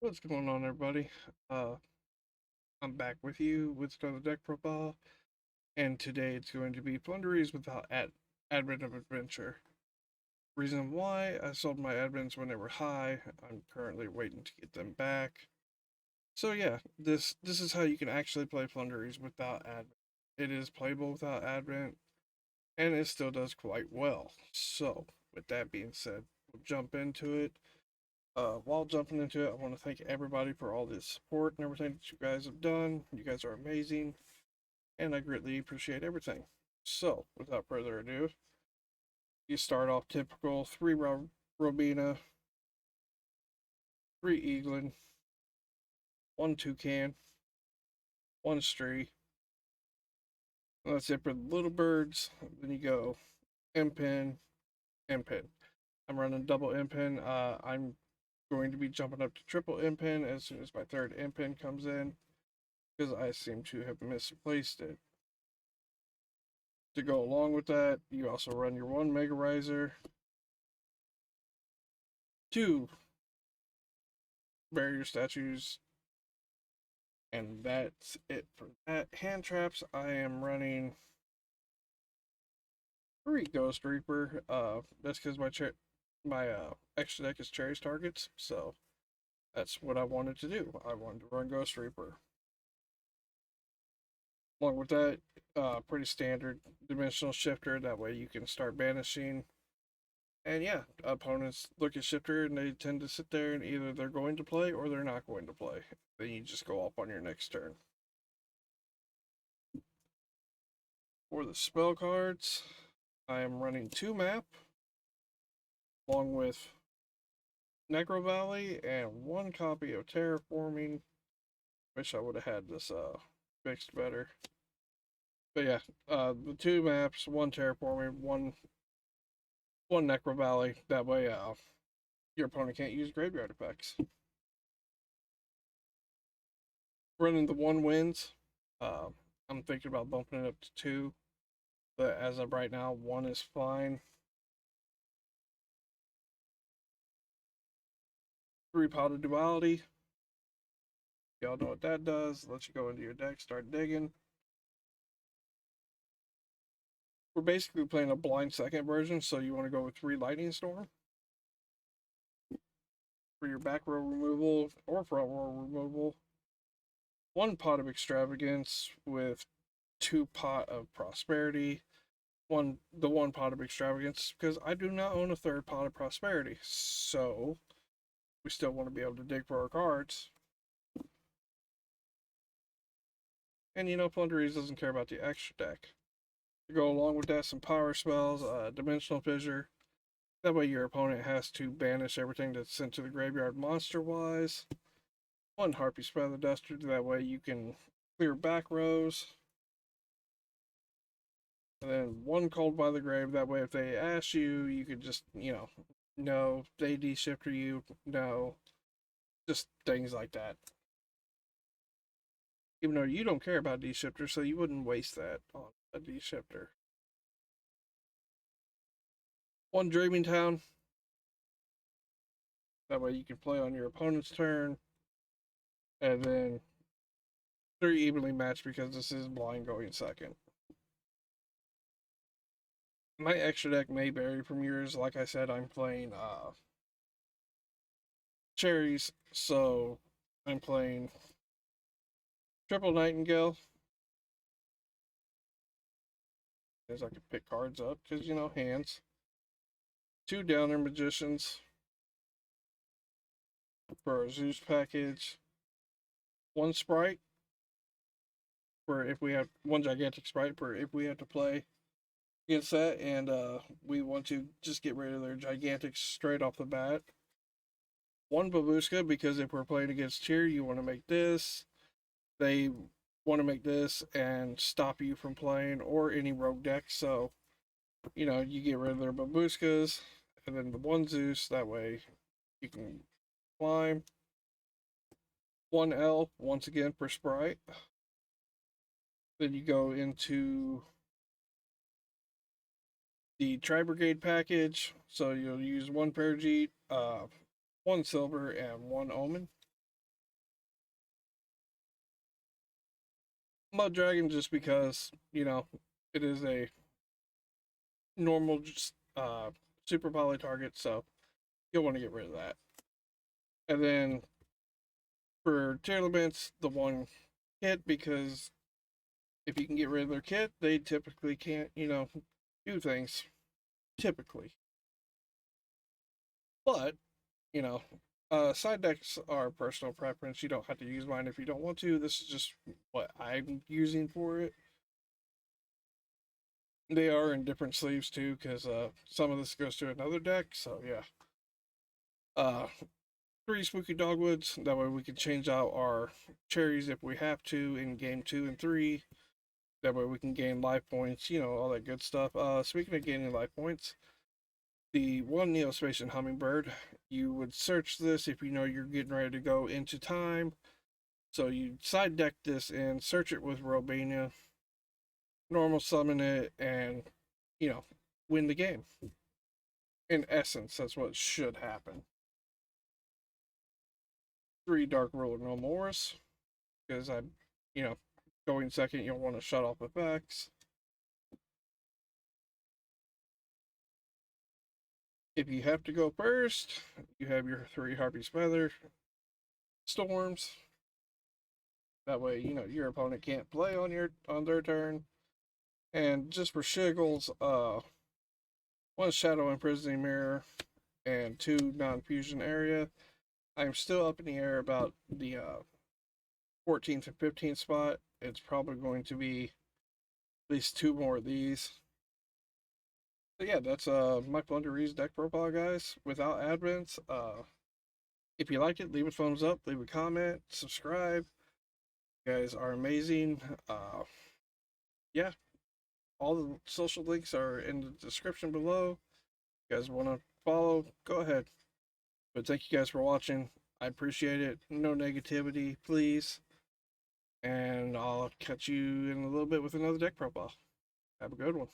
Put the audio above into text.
What's going on, everybody? Uh, I'm back with you with another deck profile, and today it's going to be Floowandereeze without Advent of Adventure. Reason why I sold my advents when they were high. I'm currently waiting to get them back. So yeah, this is how you can actually play Floowandereeze without Advent. It is playable without Advent, and it still does quite well. So with that being said, we'll jump into it. While jumping into it, I want to thank everybody for all the support and everything that you guys have done. You guys are amazing, and I greatly appreciate everything. So, without further ado, you start off typical 3 Robina, 3 Eaglin, 1 Toucan, 1 Stree. That's it for the little birds. Then you go Impin, Impin. I'm running double Impin. I'm going to be jumping up to triple Impin as soon as my third Impin comes in, because I seem to have misplaced it. To go along with that, you also run your 1 Megarizer, 2 barrier statues, and that's it for that. Hand traps, I am running 3 Ghost Reaper. That's because my extra deck is Cherry's targets, so that's what I wanted to do. I wanted to run Ghost Reaper. Along with that, pretty standard dimensional shifter. That way you can start banishing. And yeah, opponents look at shifter and they tend to sit there and either they're going to play or they're not going to play. Then you just go up on your next turn. For the spell cards, I am running 2 map along with Necro Valley and 1 copy of Terraforming. Wish I would have had this fixed better. But yeah, the 2 maps, 1 Terraforming, one Necro Valley. That way, your opponent can't use graveyard effects. Running the 1 wins. Uh, I'm thinking about bumping it up to 2, but as of right now, 1 is fine. 3 Pot of Duality. Y'all know what that does. Lets you go into your deck, start digging. We're basically playing a blind second version, so you want to go with 3 Lightning Storm for your back row removal or front row removal. 1 Pot of Extravagance with 2 Pot of Prosperity. The 1 Pot of Extravagance, because I do not own a 3rd Pot of Prosperity, so we still want to be able to dig for our cards. And you know, Floowandereeze doesn't care about the extra deck. To go along with that, some power spells, Dimensional Fissure. That way your opponent has to banish everything that's sent to the graveyard monster-wise. 1 Harpy's Feather Duster, that way you can clear back rows. And then 1 Cold by the Grave, that way if they ask you, you could just, no, they de-shifter you, no. Just things like that. Even though you don't care about de-shifter, so you wouldn't waste that on a de-shifter. 1 Dreaming Town, that way you can play on your opponent's turn. And then 3 Evenly Matched because this is blind going second. My extra deck may vary from yours. Like I said, I'm playing Cherries, so I'm playing Triple Nightingale. As I can pick cards up, because, hands. 2 Downer Magicians for a Zeus package. 1 Sprite for if we have 1 Gigantic Sprite for if we have to play against that, and we want to just get rid of their Gigantics straight off the bat. 1 Babushka, because if we're playing against Cheer, you want to make this. They want to make this and stop you from playing, or any rogue deck, so, you get rid of their Babushkas, and then the 1 Zeus, that way you can climb. 1 L, once again, for Sprite. Then you go into the Tri-Brigade package, so you'll use 1 Parajeet, 1 Silver, and 1 Omen. Mud Dragon just because, it is a normal super poly target, so you'll want to get rid of that. And then for tier limits, the one kit, because if you can get rid of their kit, they typically can't, do things. Typically. But, you know, side decks are personal preference. You don't have to use mine if you don't want to. This is just what I'm using for it. They are in different sleeves too, because some of this goes to another deck. So yeah. 3 spooky dogwoods. That way we can change out our cherries if we have to in game 2 and 3. That way we can gain life points, all that good stuff. Speaking of gaining life points, the one Neospatian Hummingbird, you would search this if you know you're getting ready to go into time. So you side deck this and search it with Robania, normal summon it, and, win the game. In essence, that's what should happen. 3 Dark Ruler No Mores, because I'm, going second, you'll want to shut off effects. If you have to go first, you have your 3 Harpy's Feather Storms. That way, your opponent can't play on their turn. And just for shiggles, 1 Shadow Imprisoning Mirror and 2 Non-Fusion Area. I'm still up in the air about the 14th and 15th spot. It's probably going to be at least 2 more of these. So yeah, that's my Floowandereeze deck profile, guys, without advents. If you liked it, leave a thumbs up, leave a comment, subscribe. You guys are amazing. Yeah, all the social links are in the description below. If you guys want to follow, go ahead. But thank you guys for watching. I appreciate it. No negativity, please. And I'll catch you in a little bit with another deck profile. Have a good one.